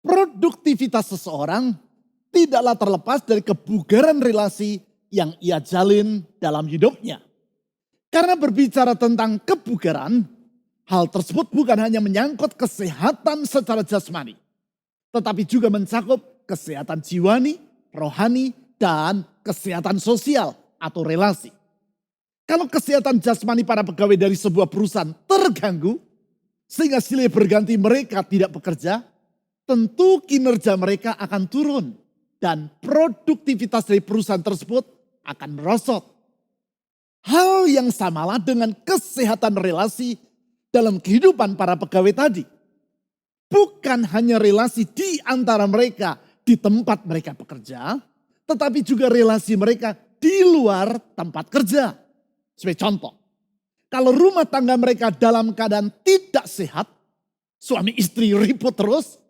Produktivitas seseorang tidaklah terlepas dari kebugaran relasi yang ia jalin dalam hidupnya. Karena berbicara tentang kebugaran, hal tersebut bukan hanya menyangkut kesehatan secara jasmani, tetapi juga mencakup kesehatan jiwani, rohani, dan kesehatan sosial atau relasi. Kalau kesehatan jasmani para pegawai dari sebuah perusahaan terganggu, sehingga silih berganti mereka tidak bekerja, tentu kinerja mereka akan turun dan produktivitas dari perusahaan tersebut akan merosot. Hal yang samalah dengan kesehatan relasi dalam kehidupan para pegawai tadi. Bukan hanya relasi di antara mereka di tempat mereka bekerja, tetapi juga relasi mereka di luar tempat kerja. Sebagai contoh, kalau rumah tangga mereka dalam keadaan tidak sehat, suami istri ribut terus,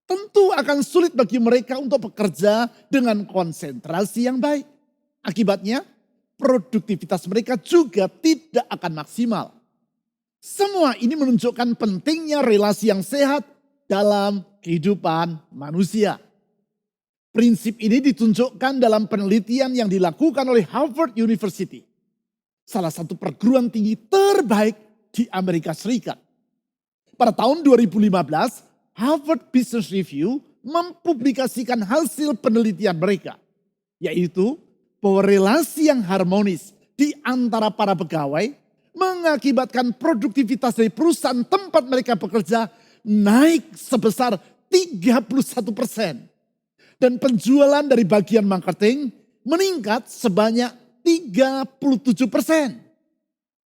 tentu akan sulit bagi mereka untuk bekerja dengan konsentrasi yang baik. Akibatnya, produktivitas mereka juga tidak akan maksimal. Semua ini menunjukkan pentingnya relasi yang sehat dalam kehidupan manusia. Prinsip ini ditunjukkan dalam penelitian yang dilakukan oleh Harvard University, salah satu perguruan tinggi terbaik di Amerika Serikat. Pada tahun 2015, Harvard Business Review mempublikasikan hasil penelitian mereka, yaitu bahwa relasi yang harmonis di antara para pegawai mengakibatkan produktivitas dari perusahaan tempat mereka bekerja naik sebesar 31%. Dan penjualan dari bagian marketing meningkat sebanyak 37%.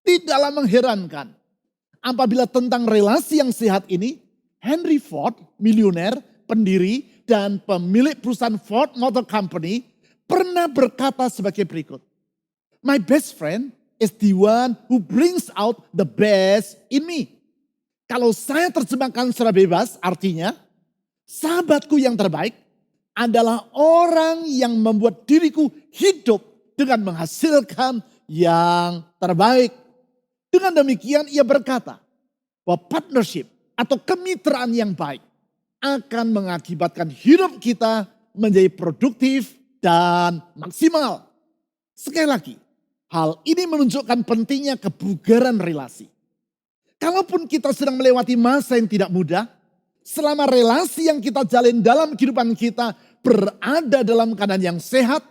Tidaklah mengherankan apabila tentang relasi yang sehat ini, Henry Ford, miliuner, pendiri dan pemilik perusahaan Ford Motor Company, pernah berkata sebagai berikut. My best friend is the one who brings out the best in me. Kalau saya terjemahkan secara bebas, artinya sahabatku yang terbaik adalah orang yang membuat diriku hidup dengan menghasilkan yang terbaik. Dengan demikian ia berkata bahwa partnership atau kemitraan yang baik akan mengakibatkan hidup kita menjadi produktif dan maksimal. Sekali lagi, hal ini menunjukkan pentingnya kebugaran relasi. Kalaupun kita sedang melewati masa yang tidak mudah, selama relasi yang kita jalin dalam kehidupan kita berada dalam keadaan yang sehat,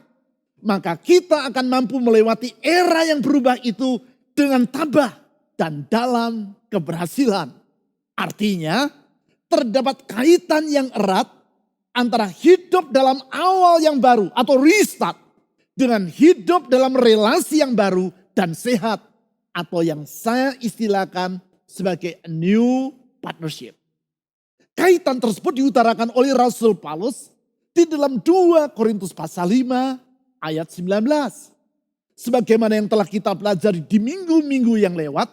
maka kita akan mampu melewati era yang berubah itu dengan tabah dan dalam keberhasilan. Artinya, terdapat kaitan yang erat antara hidup dalam awal yang baru atau restart dengan hidup dalam relasi yang baru dan sehat atau yang saya istilahkan sebagai a new partnership. Kaitan tersebut diutarakan oleh Rasul Paulus di dalam 2 Korintus pasal 5 ayat 19. Sebagaimana yang telah kita pelajari di minggu-minggu yang lewat,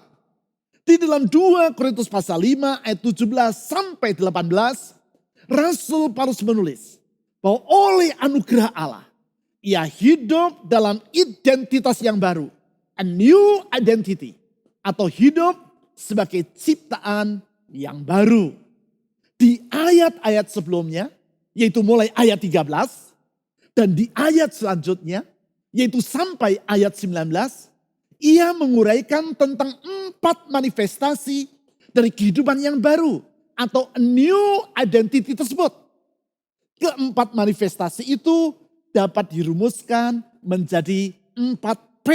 di dalam 2 Korintus pasal 5 ayat 17 sampai 18, Rasul Paulus menulis bahwa oleh anugerah Allah, ia hidup dalam identitas yang baru, a new identity, atau hidup sebagai ciptaan yang baru. Di ayat-ayat sebelumnya, yaitu mulai ayat 13, dan di ayat selanjutnya, yaitu sampai ayat 19, ia menguraikan tentang 4 manifestasi dari kehidupan yang baru, atau a new identity tersebut. Keempat manifestasi itu dapat dirumuskan menjadi 4P.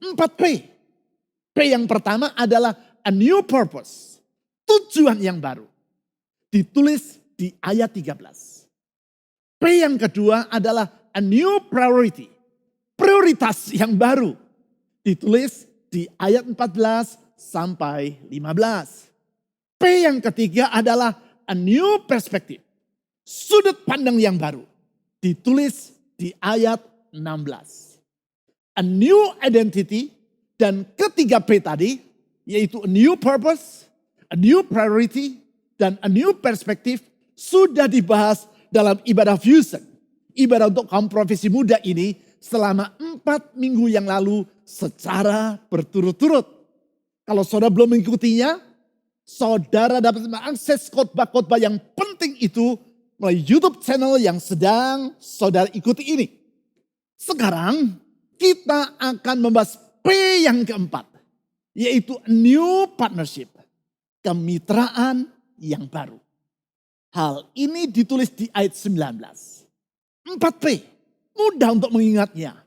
4P. P yang pertama adalah a new purpose. Tujuan yang baru. Ditulis di ayat 13. P yang kedua adalah a new priority. Prioritas yang baru. Ditulis di ayat 14 sampai 15. P yang ketiga adalah a new perspective. Sudut pandang yang baru. Ditulis di ayat 16. A new identity. Dan ketiga P tadi, yaitu a new purpose, a new priority, dan a new perspective sudah dibahas dalam ibadah fusion. Ibadah untuk kaum profesi muda ini selama 4 minggu yang lalu secara berturut-turut. Kalau saudara belum mengikutinya, saudara dapat mengakses khotbah-khotbah yang penting sepenting itu melalui YouTube channel yang sedang saudara ikuti ini. Sekarang kita akan membahas P yang keempat, yaitu new partnership, kemitraan yang baru. Hal ini ditulis di ayat 19. 4P, mudah untuk mengingatnya.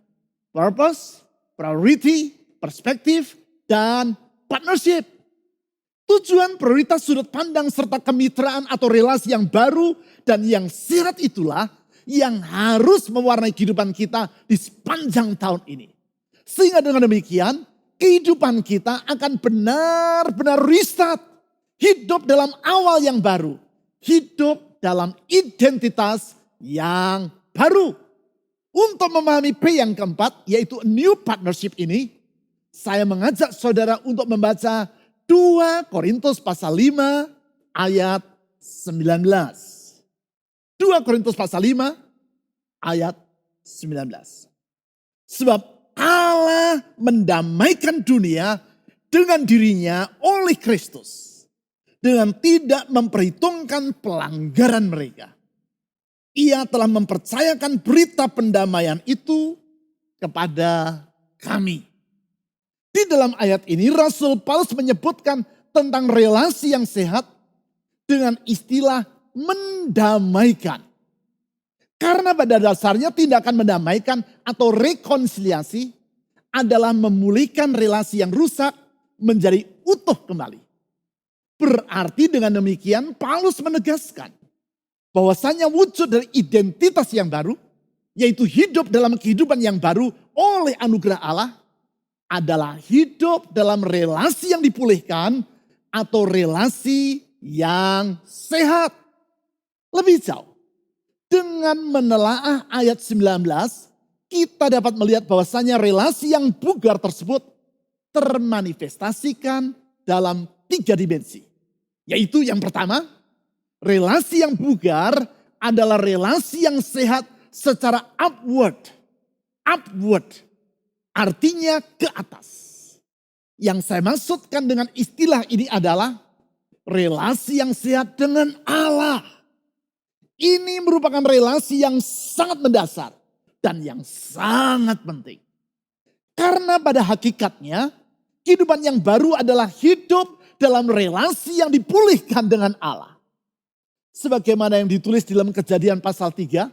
Purpose, priority, perspektif, dan partnership. Tujuan, prioritas, sudut pandang, serta kemitraan atau relasi yang baru dan yang sehat itulah yang harus mewarnai kehidupan kita di sepanjang tahun ini. Sehingga dengan demikian, kehidupan kita akan benar-benar restart. Hidup dalam awal yang baru. Hidup dalam identitas yang baru. Untuk memahami P yang keempat, yaitu new partnership ini, saya mengajak saudara untuk membaca 2 Korintus pasal 5 ayat 19. 2 Korintus pasal 5 ayat 19. Sebab Allah mendamaikan dunia dengan dirinya oleh Kristus. Dengan tidak memperhitungkan pelanggaran mereka. Ia telah mempercayakan berita pendamaian itu kepada kami. Di dalam ayat ini Rasul Paulus menyebutkan tentang relasi yang sehat dengan istilah mendamaikan. Karena pada dasarnya tindakan mendamaikan atau rekonsiliasi adalah memulihkan relasi yang rusak menjadi utuh kembali. Berarti dengan demikian Paulus menegaskan bahwasanya wujud dari identitas yang baru, yaitu hidup dalam kehidupan yang baru oleh anugerah Allah, adalah hidup dalam relasi yang dipulihkan atau relasi yang sehat. Lebih jauh, dengan menelaah ayat 19, kita dapat melihat bahwasanya relasi yang bugar tersebut termanifestasikan dalam 3 dimensi. Yaitu yang pertama, relasi yang bugar adalah relasi yang sehat secara upward. Upward. Artinya ke atas. Yang saya maksudkan dengan istilah ini adalah relasi yang sehat dengan Allah. Ini merupakan relasi yang sangat mendasar dan yang sangat penting. Karena pada hakikatnya kehidupan yang baru adalah hidup dalam relasi yang dipulihkan dengan Allah. Sebagaimana yang ditulis dalam Kejadian pasal 3,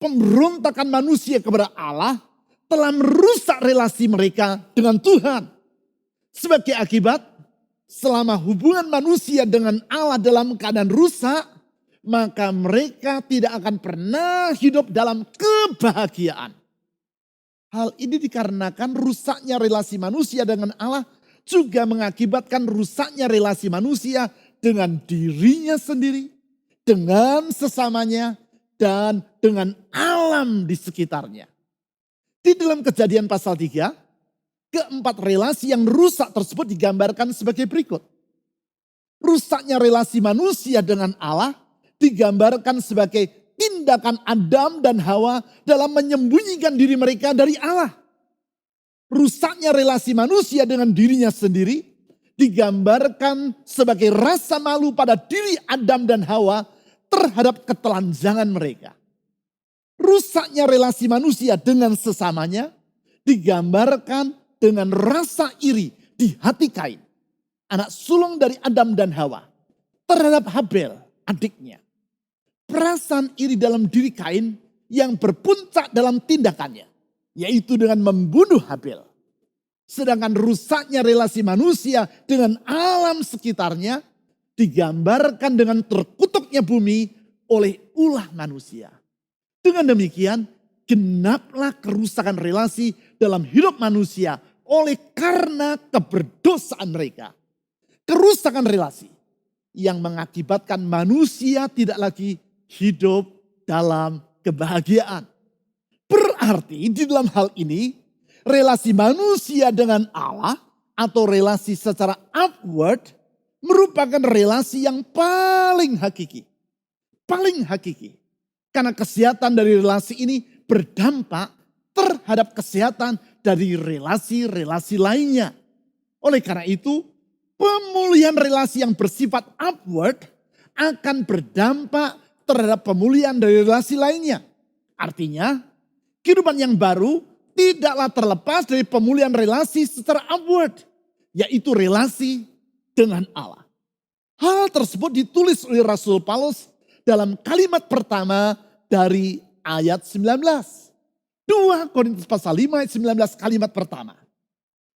pemberontakan manusia kepada Allah telah merusak relasi mereka dengan Tuhan. Sebagai akibat, selama hubungan manusia dengan Allah dalam keadaan rusak, maka mereka tidak akan pernah hidup dalam kebahagiaan. Hal ini dikarenakan rusaknya relasi manusia dengan Allah juga mengakibatkan rusaknya relasi manusia dengan dirinya sendiri, dengan sesamanya, dan dengan alam di sekitarnya. Di dalam Kejadian pasal 3, keempat relasi yang rusak tersebut digambarkan sebagai berikut. Rusaknya relasi manusia dengan Allah digambarkan sebagai tindakan Adam dan Hawa dalam menyembunyikan diri mereka dari Allah. Rusaknya relasi manusia dengan dirinya sendiri digambarkan sebagai rasa malu pada diri Adam dan Hawa terhadap ketelanjangan mereka. Rusaknya relasi manusia dengan sesamanya digambarkan dengan rasa iri di hati Kain, anak sulung dari Adam dan Hawa, terhadap Habel, adiknya. Perasaan iri dalam diri Kain yang berpuncak dalam tindakannya, yaitu dengan membunuh Habel. Sedangkan rusaknya relasi manusia dengan alam sekitarnya digambarkan dengan terkutuknya bumi oleh ulah manusia. Dengan demikian, genaplah kerusakan relasi dalam hidup manusia oleh karena keberdosaan mereka. Kerusakan relasi yang mengakibatkan manusia tidak lagi hidup dalam kebahagiaan. Berarti di dalam hal ini, relasi manusia dengan Allah atau relasi secara upward merupakan relasi yang paling hakiki. Paling hakiki. Karena kesehatan dari relasi ini berdampak terhadap kesehatan dari relasi-relasi lainnya. Oleh karena itu, pemulihan relasi yang bersifat upward akan berdampak terhadap pemulihan dari relasi lainnya. Artinya, kehidupan yang baru tidaklah terlepas dari pemulihan relasi secara upward, yaitu relasi dengan Allah. Hal tersebut ditulis oleh Rasul Paulus dalam kalimat pertama dari ayat 19. 2 Korintus pasal 5 ayat 19 kalimat pertama.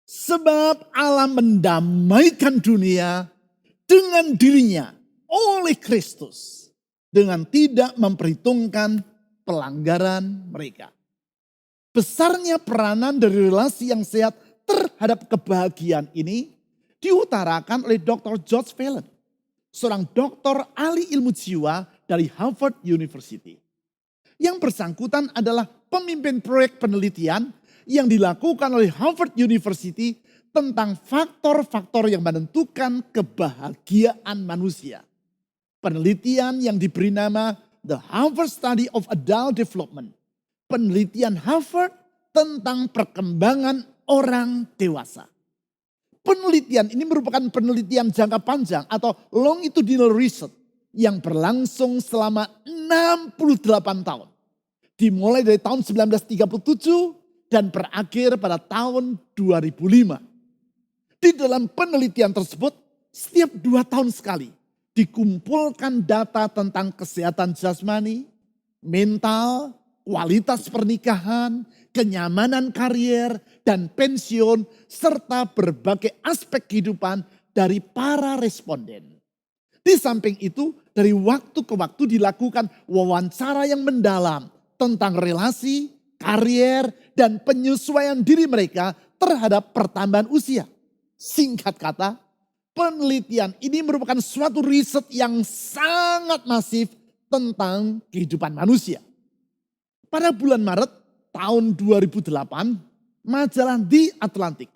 Sebab Allah mendamaikan dunia dengan dirinya oleh Kristus, dengan tidak memperhitungkan pelanggaran mereka. Besarnya peranan dari relasi yang sehat terhadap kebahagiaan ini diutarakan oleh Dr. George Phelan, seorang doktor ahli ilmu jiwa dari Harvard University. Yang bersangkutan adalah pemimpin proyek penelitian yang dilakukan oleh Harvard University tentang faktor-faktor yang menentukan kebahagiaan manusia. Penelitian yang diberi nama The Harvard Study of Adult Development. Penelitian Harvard tentang perkembangan orang dewasa. Penelitian ini merupakan penelitian jangka panjang atau longitudinal research yang berlangsung selama 68 tahun. Dimulai dari tahun 1937 dan berakhir pada tahun 2005. Di dalam penelitian tersebut, setiap 2 tahun sekali dikumpulkan data tentang kesehatan jasmani, mental, kualitas pernikahan, kenyamanan karier, dan pensiun, serta berbagai aspek kehidupan dari para responden. Di samping itu, dari waktu ke waktu dilakukan wawancara yang mendalam tentang relasi, karier, dan penyesuaian diri mereka terhadap pertambahan usia. Singkat kata, penelitian ini merupakan suatu riset yang sangat masif tentang kehidupan manusia. Pada bulan Maret tahun 2008, majalah The Atlantic,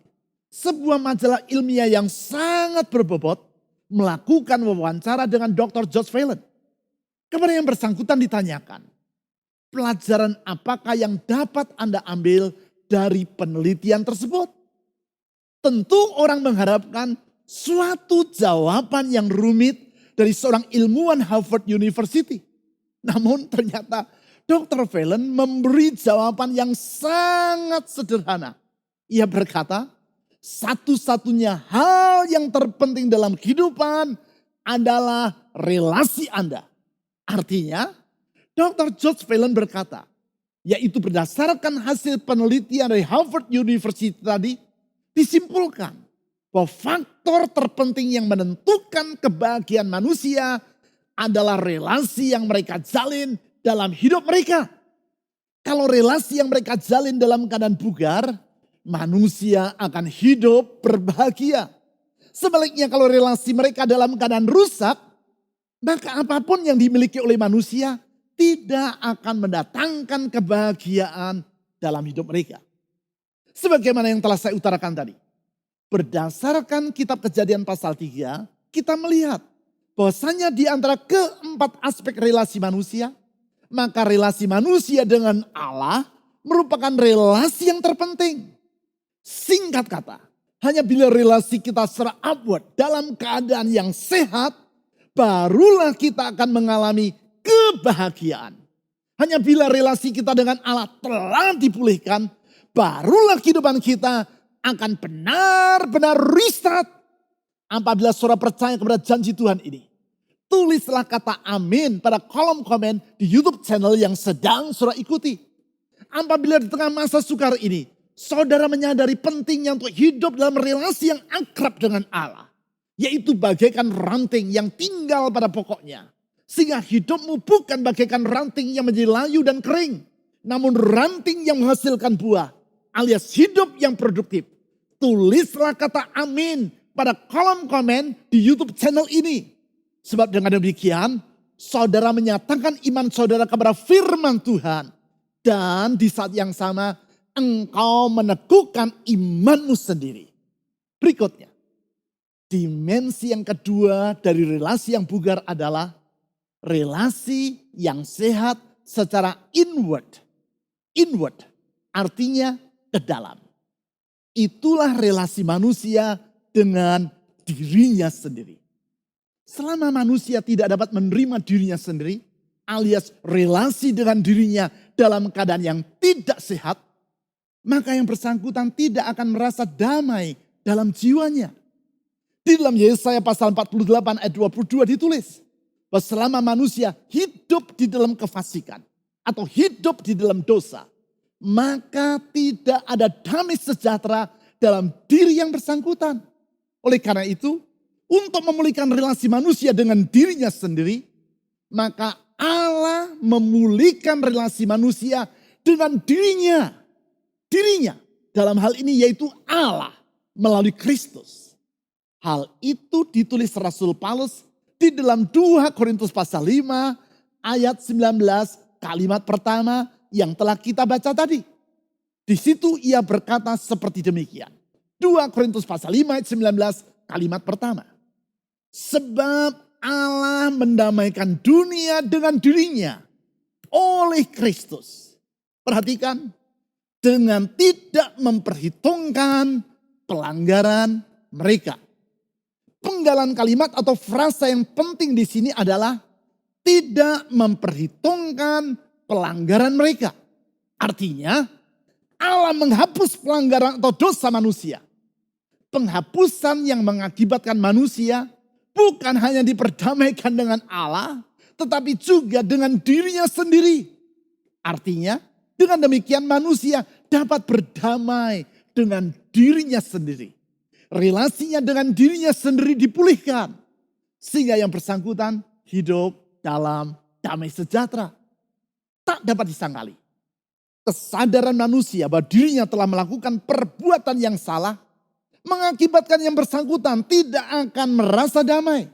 sebuah majalah ilmiah yang sangat berbobot, melakukan wawancara dengan Dr. George Phelan. Kepada yang bersangkutan ditanyakan, pelajaran apakah yang dapat Anda ambil dari penelitian tersebut? Tentu orang mengharapkan suatu jawaban yang rumit dari seorang ilmuwan Harvard University. Namun ternyata Dr. Phelan memberi jawaban yang sangat sederhana. Ia berkata, satu-satunya hal yang terpenting dalam kehidupan adalah relasi Anda. Artinya, Dr. George Phelan berkata, yaitu berdasarkan hasil penelitian dari Harvard University tadi, disimpulkan bahwa faktor terpenting yang menentukan kebahagiaan manusia adalah relasi yang mereka jalin dalam hidup mereka. Kalau relasi yang mereka jalin dalam keadaan bugar, manusia akan hidup berbahagia. Sebaliknya kalau relasi mereka dalam keadaan rusak, maka apapun yang dimiliki oleh manusia tidak akan mendatangkan kebahagiaan dalam hidup mereka. Sebagaimana yang telah saya utarakan tadi. Berdasarkan kitab Kejadian pasal 3, kita melihat bahwasanya di antara keempat aspek relasi manusia, maka relasi manusia dengan Allah merupakan relasi yang terpenting. Singkat kata, hanya bila relasi kita secara upward dalam keadaan yang sehat, barulah kita akan mengalami kebahagiaan. Hanya bila relasi kita dengan Allah telah dipulihkan, barulah kehidupan kita akan benar-benar restart. Apabila saudara percaya kepada janji Tuhan ini, tulislah kata amin pada kolom komen di YouTube channel yang sedang saudara ikuti. Apabila di tengah masa sukar ini, saudara menyadari pentingnya untuk hidup dalam relasi yang akrab dengan Allah. Yaitu bagaikan ranting yang tinggal pada pokoknya. Sehingga hidupmu bukan bagaikan ranting yang menjadi layu dan kering. Namun ranting yang menghasilkan buah alias hidup yang produktif. Tulislah kata amin pada kolom komen di YouTube channel ini. Sebab dengan demikian, saudara menyatakan iman saudara kepada firman Tuhan. Dan di saat yang sama, engkau meneguhkan imanmu sendiri. Berikutnya, dimensi yang kedua dari relasi yang bugar adalah relasi yang sehat secara inward. Inward artinya ke dalam. Itulah relasi manusia dengan dirinya sendiri. Selama manusia tidak dapat menerima dirinya sendiri, alias relasi dengan dirinya dalam keadaan yang tidak sehat, maka yang bersangkutan tidak akan merasa damai dalam jiwanya. Di dalam Yesaya pasal 48 ayat 22 ditulis, bahwa selama manusia hidup di dalam kefasikan atau hidup di dalam dosa, maka tidak ada damai sejahtera dalam diri yang bersangkutan. Oleh karena itu, untuk memulihkan relasi manusia dengan dirinya sendiri, maka Allah memulihkan relasi manusia dengan dirinya. Dirinya dalam hal ini yaitu Allah melalui Kristus. Hal itu ditulis Rasul Paulus di dalam 2 Korintus pasal 5 ayat 19 kalimat pertama yang telah kita baca tadi. Di situ ia berkata seperti demikian. 2 Korintus pasal 5 ayat 19 kalimat pertama. Sebab Allah mendamaikan dunia dengan dirinya oleh Kristus. Perhatikan, dengan tidak memperhitungkan pelanggaran mereka. Penggalan kalimat atau frasa yang penting di sini adalah tidak memperhitungkan pelanggaran mereka. Artinya Allah menghapus pelanggaran atau dosa manusia. Penghapusan yang mengakibatkan manusia bukan hanya diperdamaikan dengan Allah, tetapi juga dengan dirinya sendiri. Artinya, dengan demikian manusia dapat berdamai dengan dirinya sendiri. Relasinya dengan dirinya sendiri dipulihkan. Sehingga yang bersangkutan hidup dalam damai sejahtera. Tak dapat disangkali. Kesadaran manusia bahwa dirinya telah melakukan perbuatan yang salah mengakibatkan yang bersangkutan tidak akan merasa damai.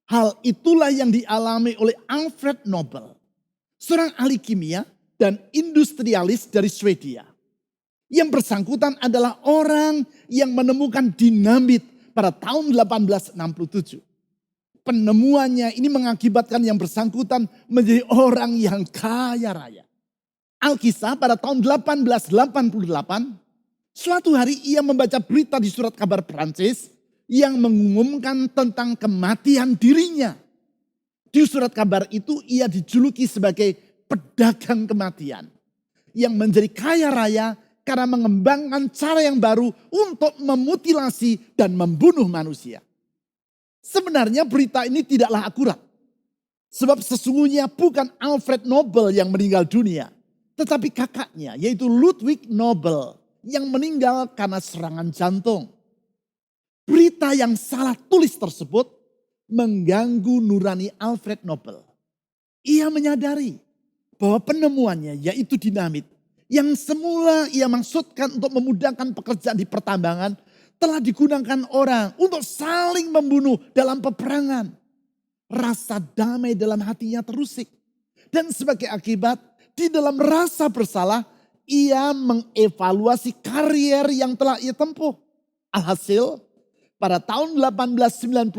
Hal itulah yang dialami oleh Alfred Nobel, seorang ahli kimia dan industrialis dari Swedia. Yang bersangkutan adalah orang yang menemukan dinamit pada tahun 1867. Penemuannya ini mengakibatkan yang bersangkutan menjadi orang yang kaya raya. Alkisah pada tahun 1888, suatu hari ia membaca berita di surat kabar Prancis yang mengumumkan tentang kematian dirinya. Di surat kabar itu ia dijuluki sebagai pedagang kematian. Yang menjadi kaya raya karena mengembangkan cara yang baru untuk memutilasi dan membunuh manusia. Sebenarnya berita ini tidaklah akurat. Sebab sesungguhnya bukan Alfred Nobel yang meninggal dunia. Tetapi kakaknya yaitu Ludwig Nobel yang meninggal karena serangan jantung. Berita yang salah tulis tersebut mengganggu nurani Alfred Nobel. Ia menyadari bahwa penemuannya yaitu dinamit yang semula ia maksudkan untuk memudahkan pekerjaan di pertambangan telah digunakan orang untuk saling membunuh dalam peperangan. Rasa damai dalam hatinya terusik. Dan sebagai akibat di dalam rasa bersalah ia mengevaluasi karier yang telah ia tempuh. Alhasil, pada tahun 1895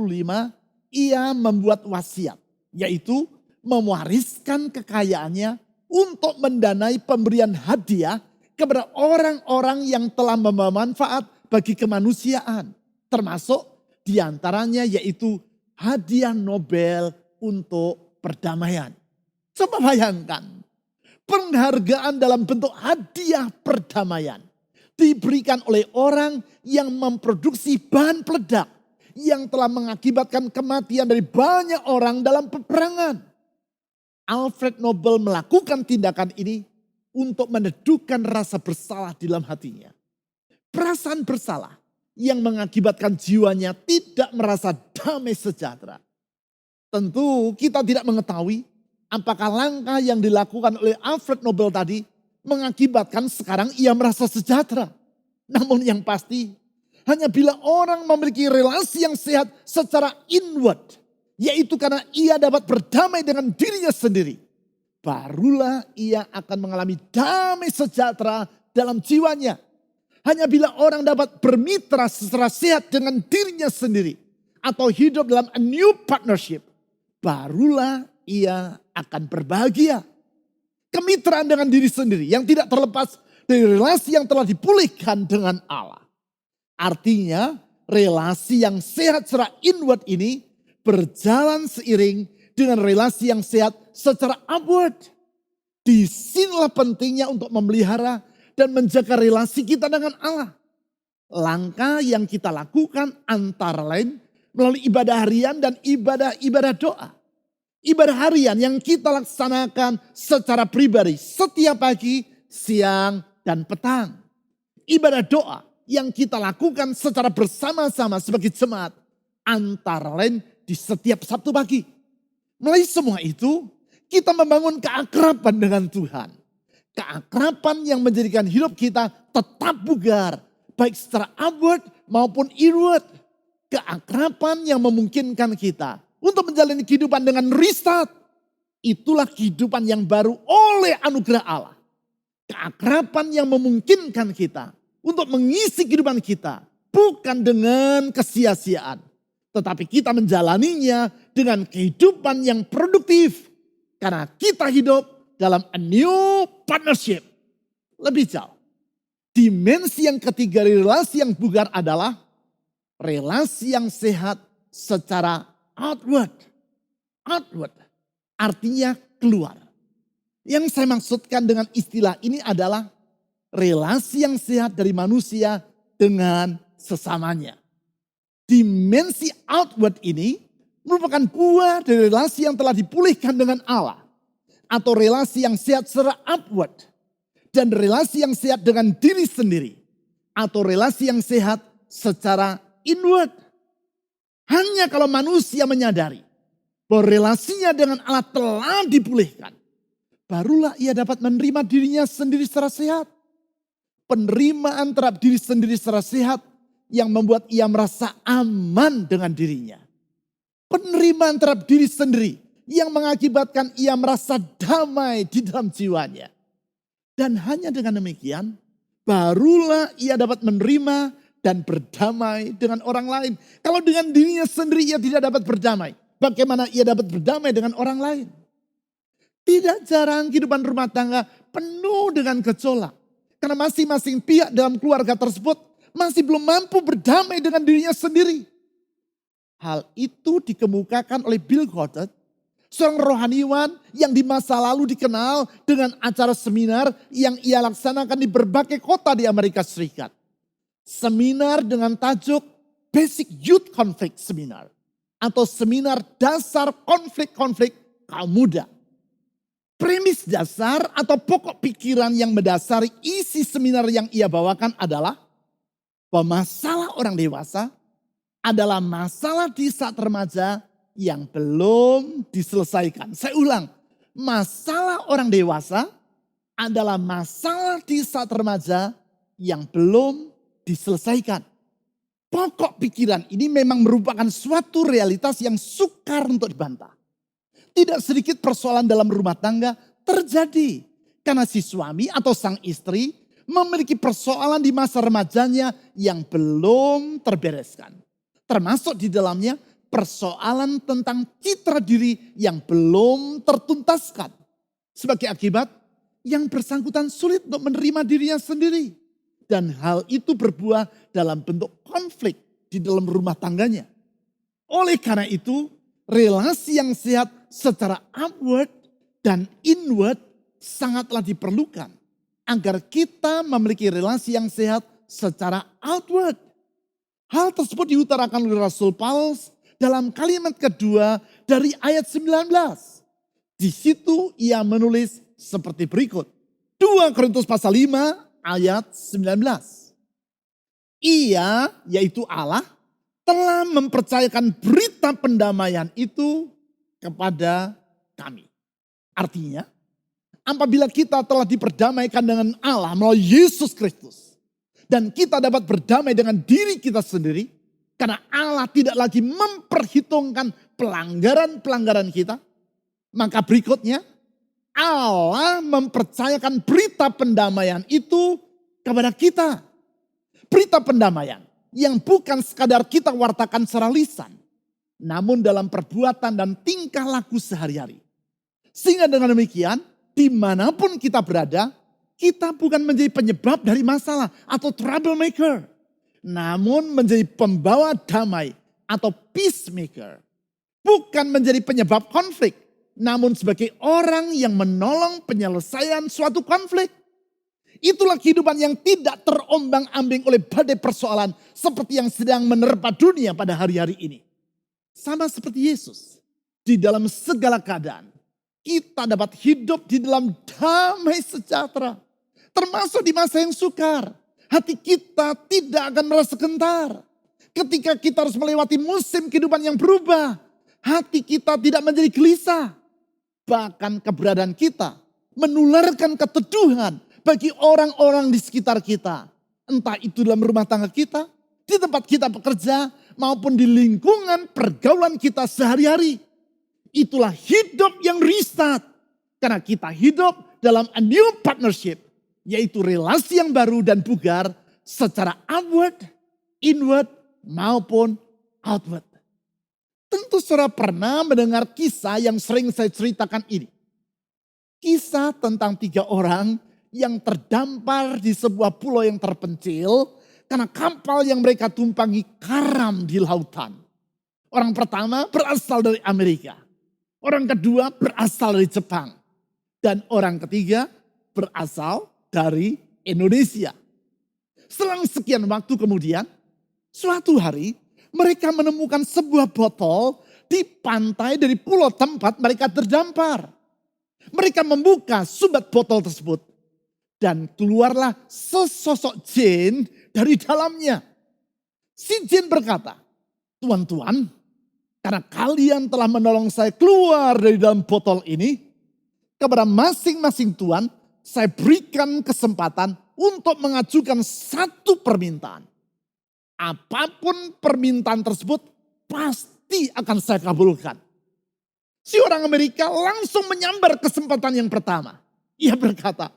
ia membuat wasiat, yaitu mewariskan kekayaannya untuk mendanai pemberian hadiah kepada orang-orang yang telah membawa manfaat bagi kemanusiaan. Termasuk diantaranya yaitu hadiah Nobel untuk perdamaian. Coba bayangkan. Penghargaan dalam bentuk hadiah perdamaian diberikan oleh orang yang memproduksi bahan peledak yang telah mengakibatkan kematian dari banyak orang dalam peperangan. Alfred Nobel melakukan tindakan ini untuk meneduhkan rasa bersalah di dalam hatinya. Perasaan bersalah yang mengakibatkan jiwanya tidak merasa damai sejahtera. Tentu kita tidak mengetahui apakah langkah yang dilakukan oleh Alfred Nobel tadi mengakibatkan sekarang ia merasa sejahtera. Namun yang pasti, hanya bila orang memiliki relasi yang sehat secara inward, yaitu karena ia dapat berdamai dengan dirinya sendiri, barulah ia akan mengalami damai sejahtera dalam jiwanya. Hanya bila orang dapat bermitra secara sehat dengan dirinya sendiri, atau hidup dalam a new partnership, barulah ia akan berbahagia. Kemitraan dengan diri sendiri yang tidak terlepas dari relasi yang telah dipulihkan dengan Allah. Artinya relasi yang sehat secara inward ini berjalan seiring dengan relasi yang sehat secara upward. Disinilah pentingnya untuk memelihara dan menjaga relasi kita dengan Allah. Langkah yang kita lakukan antara lain melalui ibadah harian dan ibadah doa. Ibadah harian yang kita laksanakan secara pribadi setiap pagi, siang, dan petang. Ibadah doa yang kita lakukan secara bersama-sama sebagai jemaat antara lain di setiap Sabtu pagi. Melalui semua itu, kita membangun keakraban dengan Tuhan. Keakraban yang menjadikan hidup kita tetap bugar, baik secara upward maupun inward. Keakraban yang memungkinkan kita untuk menjalani kehidupan dengan restart. Itulah kehidupan yang baru oleh anugerah Allah. Keakraban yang memungkinkan kita untuk mengisi kehidupan kita. Bukan dengan kesia-siaan. Tetapi kita menjalaninya dengan kehidupan yang produktif. Karena kita hidup dalam a new partnership. Lebih jauh. Dimensi yang ketiga dari relasi yang bugar adalah relasi yang sehat secara outward. Outward artinya keluar. Yang saya maksudkan dengan istilah ini adalah relasi yang sehat dari manusia dengan sesamanya. Dimensi outward ini merupakan buah dari relasi yang telah dipulihkan dengan Allah. Atau relasi yang sehat secara upward. Dan relasi yang sehat dengan diri sendiri. Atau relasi yang sehat secara inward. Hanya kalau manusia menyadari bahwa relasinya dengan Allah telah dipulihkan. Barulah ia dapat menerima dirinya sendiri secara sehat. Penerimaan terhadap diri sendiri secara sehat yang membuat ia merasa aman dengan dirinya. Penerimaan terhadap diri sendiri yang mengakibatkan ia merasa damai di dalam jiwanya. Dan hanya dengan demikian, barulah ia dapat menerima dan berdamai dengan orang lain. Kalau dengan dirinya sendiri ia tidak dapat berdamai, bagaimana ia dapat berdamai dengan orang lain? Tidak jarang kehidupan rumah tangga penuh dengan gejolak. Karena masing-masing pihak dalam keluarga tersebut masih belum mampu berdamai dengan dirinya sendiri. Hal itu dikemukakan oleh Bill Gothard, seorang rohaniwan yang di masa lalu dikenal dengan acara seminar yang ia laksanakan di berbagai kota di Amerika Serikat. Seminar dengan tajuk Basic Youth Conflict Seminar atau seminar dasar konflik-konflik kaum muda. Premis dasar atau pokok pikiran yang mendasari isi seminar yang ia bawakan adalah bahwa masalah orang dewasa adalah masalah di saat remaja yang belum diselesaikan. Saya ulang, masalah orang dewasa adalah masalah di saat remaja yang belum diselesaikan. Pokok pikiran ini memang merupakan suatu realitas yang sukar untuk dibantah. Tidak sedikit persoalan dalam rumah tangga terjadi karena si suami atau sang istri memiliki persoalan di masa remajanya yang belum terbereskan. Termasuk di dalamnya persoalan tentang citra diri yang belum tertuntaskan. Sebagai akibat, yang bersangkutan sulit untuk menerima dirinya sendiri. Dan hal itu berbuah dalam bentuk konflik di dalam rumah tangganya. Oleh karena itu, relasi yang sehat secara upward dan inward sangatlah diperlukan. Agar kita memiliki relasi yang sehat secara outward. Hal tersebut diutarakan oleh Rasul Paulus dalam kalimat kedua dari ayat 19. Di situ ia menulis seperti berikut. 2 Korintus pasal 5 ayat 19. Ia, yaitu Allah, telah mempercayakan berita pendamaian itu kepada kami. Artinya, apabila kita telah diperdamaikan dengan Allah melalui Yesus Kristus. Dan kita dapat berdamai dengan diri kita sendiri. Karena Allah tidak lagi memperhitungkan pelanggaran-pelanggaran kita. Maka berikutnya Allah mempercayakan berita pendamaian itu kepada kita. Berita pendamaian yang bukan sekadar kita wartakan secara lisan. Namun dalam perbuatan dan tingkah laku sehari-hari. Sehingga dengan demikian dimanapun kita berada, kita bukan menjadi penyebab dari masalah atau troublemaker. Namun menjadi pembawa damai atau peacemaker. bukan menjadi penyebab konflik, namun sebagai orang yang menolong penyelesaian suatu konflik. Itulah kehidupan yang tidak terombang-ambing oleh badai persoalan seperti yang sedang menerpa dunia pada hari-hari ini. Sama seperti Yesus, di dalam segala keadaan, kita dapat hidup di dalam damai sejahtera. Termasuk di masa yang sukar, hati kita tidak akan merasa gentar. Ketika kita harus melewati musim kehidupan yang berubah, hati kita tidak menjadi gelisah. Bahkan keberadaan kita menularkan keteduhan bagi orang-orang di sekitar kita. Entah itu dalam rumah tangga kita, di tempat kita bekerja, maupun di lingkungan pergaulan kita sehari-hari. Itulah hidup yang restart. Karena kita hidup dalam a new partnership. Yaitu relasi yang baru dan bugar secara outward, inward, maupun outward. Tentu saudara pernah mendengar kisah yang sering saya ceritakan ini. Kisah tentang 3 orang yang terdampar di sebuah pulau yang terpencil karena kapal yang mereka tumpangi karam di lautan. Orang pertama berasal dari Amerika. Orang kedua berasal dari Jepang. Dan orang ketiga berasal dari Indonesia. Selang sekian waktu kemudian, suatu hari mereka menemukan sebuah botol di pantai dari pulau tempat mereka terdampar. Mereka membuka sumbat botol tersebut. Dan keluarlah sesosok jin dari dalamnya. Si jin berkata, "Tuan-tuan, karena kalian telah menolong saya keluar dari dalam botol ini, kepada masing-masing tuan saya berikan kesempatan untuk mengajukan satu permintaan. Apapun permintaan tersebut pasti akan saya kabulkan." Si orang Amerika langsung menyambar kesempatan yang pertama. Ia berkata,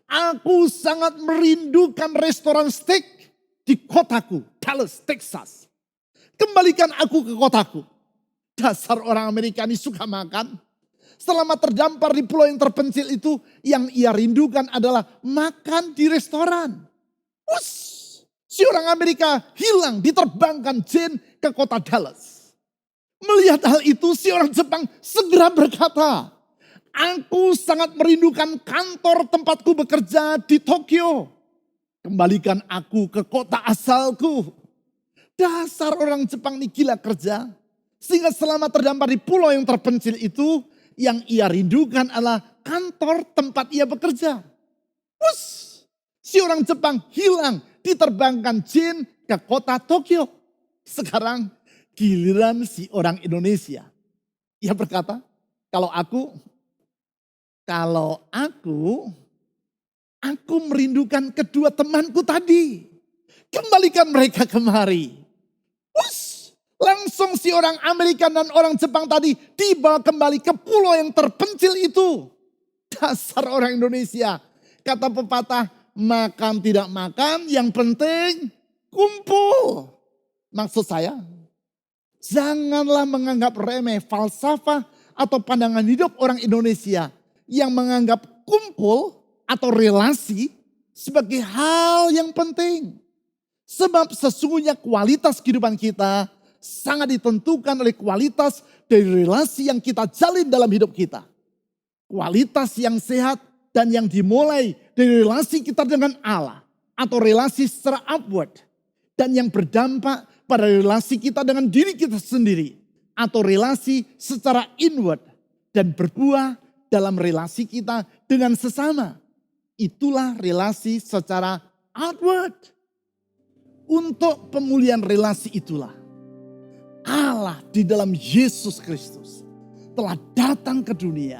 "Aku sangat merindukan restoran steak di kotaku, Dallas, Texas. Kembalikan aku ke kotaku." Dasar orang Amerika ini suka makan. Selama terdampar di pulau yang terpencil itu, yang ia rindukan adalah makan di restoran. Si orang Amerika hilang, diterbangkan jin ke kota Dallas. Melihat hal itu, si orang Jepang segera berkata, "Aku sangat merindukan kantor tempatku bekerja di Tokyo. Kembalikan aku ke kota asalku." Dasar orang Jepang ini gila kerja. Sehingga selama terdampar di pulau yang terpencil itu, yang ia rindukan adalah kantor tempat ia bekerja. Si orang Jepang hilang, diterbangkan jin ke kota Tokyo. Sekarang giliran si orang Indonesia. Ia berkata, kalau aku merindukan kedua temanku tadi. Kembalikan mereka kemari. Langsung si orang Amerika dan orang Jepang tadi dibawa kembali ke pulau yang terpencil itu. Dasar orang Indonesia. Kata pepatah, makan tidak makan, yang penting kumpul. Maksud saya, janganlah menganggap remeh falsafah atau pandangan hidup orang Indonesia yang menganggap kumpul atau relasi sebagai hal yang penting. Sebab sesungguhnya kualitas kehidupan kita sangat ditentukan oleh kualitas dari relasi yang kita jalin dalam hidup kita. Kualitas yang sehat dan yang dimulai dari relasi kita dengan Allah atau relasi secara upward. Dan yang berdampak pada relasi kita dengan diri kita sendiri atau relasi secara inward dan berbuah dalam relasi kita dengan sesama. Itulah relasi secara outward. Untuk pemulihan relasi itulah Allah di dalam Yesus Kristus telah datang ke dunia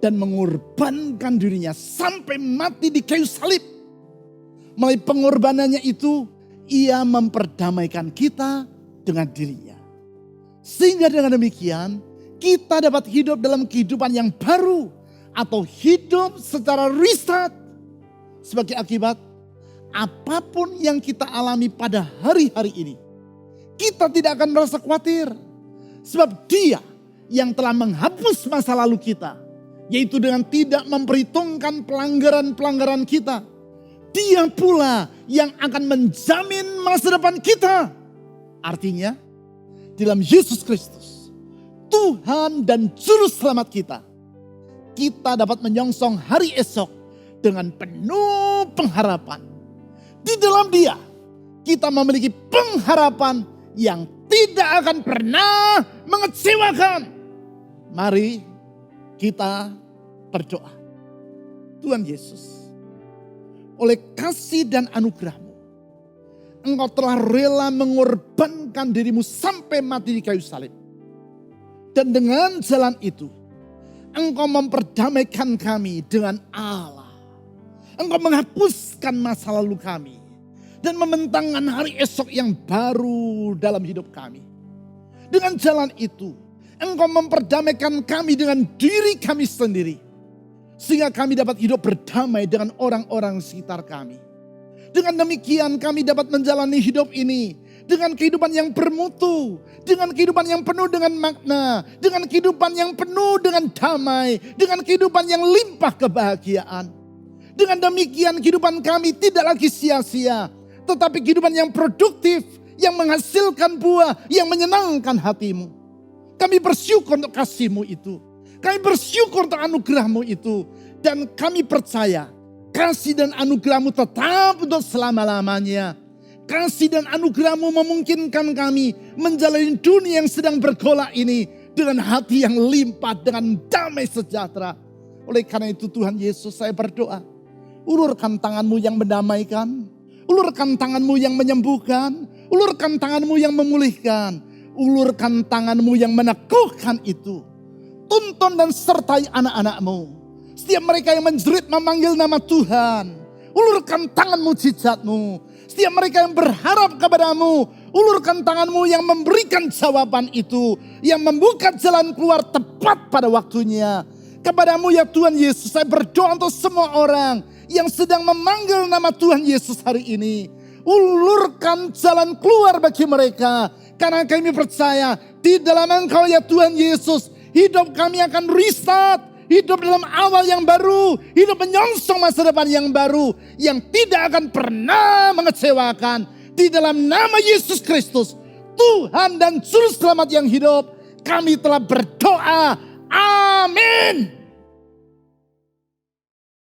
dan mengorbankan dirinya sampai mati di kayu salib. Melalui pengorbanannya itu, ia memperdamaikan kita dengan dirinya. Sehingga dengan demikian, kita dapat hidup dalam kehidupan yang baru atau hidup secara restart. Sebagai akibat, apapun yang kita alami pada hari-hari ini, kita tidak akan merasa khawatir. Sebab Dia yang telah menghapus masa lalu kita, yaitu dengan tidak memperhitungkan pelanggaran-pelanggaran kita. Dia pula yang akan menjamin masa depan kita. Artinya, dalam Yesus Kristus, Tuhan dan Juru Selamat kita, kita dapat menyongsong hari esok dengan penuh pengharapan. Di dalam Dia, kita memiliki pengharapan yang tidak akan pernah mengecewakan. Mari kita berdoa. Tuhan Yesus, oleh kasih dan anugerah-Mu, Engkau telah rela mengorbankan dirimu sampai mati di kayu salib. Dan dengan jalan itu, Engkau memperdamaikan kami dengan Allah. Engkau menghapuskan masa lalu kami. Dan membentangkan hari esok yang baru dalam hidup kami. Dengan jalan itu, Engkau memperdamaikan kami dengan diri kami sendiri. Sehingga kami dapat hidup berdamai dengan orang-orang sekitar kami. Dengan demikian kami dapat menjalani hidup ini dengan kehidupan yang bermutu, dengan kehidupan yang penuh dengan makna, dengan kehidupan yang penuh dengan damai, dengan kehidupan yang limpah kebahagiaan. Dengan demikian kehidupan kami tidak lagi sia-sia, tetapi kehidupan yang produktif, yang menghasilkan buah, yang menyenangkan hatimu. Kami bersyukur untuk kasih-Mu itu. Kami bersyukur untuk anugerah-Mu itu. Dan kami percaya kasih dan anugerah-Mu tetap untuk selama-lamanya. Kasih dan anugerah-Mu memungkinkan kami menjalani dunia yang sedang bergolak ini dengan hati yang limpah, dengan damai sejahtera. Oleh karena itu Tuhan Yesus, saya berdoa, ulurkan tangan-Mu yang mendamaikan, ulurkan tangan-Mu yang menyembuhkan, ulurkan tangan-Mu yang memulihkan, ulurkan tangan-Mu yang meneguhkan itu. Tuntun dan sertai anak-anak-Mu. Setiap mereka yang menjerit memanggil nama Tuhan, ulurkan tangan mujizat-Mu. Setiap mereka yang berharap kepada-Mu, ulurkan tangan-Mu yang memberikan jawaban itu, yang membuka jalan keluar tepat pada waktunya. Kepada-Mu ya Tuhan Yesus, saya berdoa untuk semua orang yang sedang memanggil nama Tuhan Yesus hari ini. Ulurkan jalan keluar bagi mereka. Karena kami percaya di dalam Engkau ya Tuhan Yesus, hidup kami akan restart, hidup dalam awal yang baru, hidup menyongsong masa depan yang baru, yang tidak akan pernah mengecewakan. Di dalam nama Yesus Kristus, Tuhan dan Juru Selamat yang hidup, kami telah berdoa. Amin.